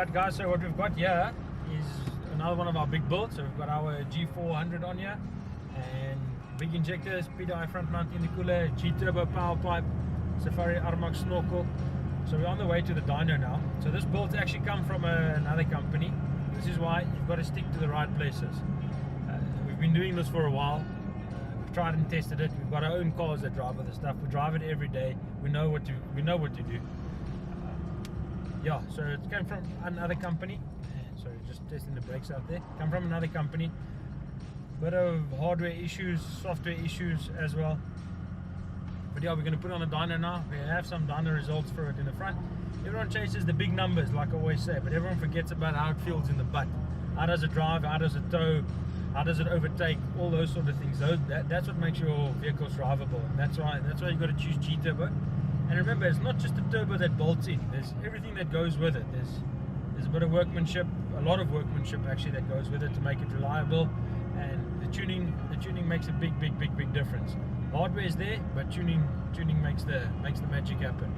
Alright guys, so what we've got here is another one of our big builds. So we've got our G400 on here, and big injectors, PDI front mount intercooler, G-turbo power pipe, Safari Armax snorkel. So we're on the way to the dyno now. So this build's actually come from another company. This is why you've got to stick to the right places. We've been doing this for a while. We've tried and tested it. We've got our own cars that drive with the stuff. We drive it every day. We know what to do. Yeah, so it came from another company. Sorry, just testing the brakes out there. Come from another company. Bit of hardware issues, software issues as well. But yeah, we're going to put on a dyno now. We have some dyno results for it in the front. Everyone chases the big numbers, like I always say, but everyone forgets about how it feels in the butt. How does it drive? How does it tow? How does it overtake? All those sort of things. That's what makes your vehicles drivable. And that's why you've got to choose G-turbo. And remember, it's not just the turbo that bolts in. There's everything that goes with it. There's a bit of workmanship, a lot of workmanship actually that goes with it to make it reliable. And the tuning makes a big difference. Hardware is there, but tuning makes the magic happen.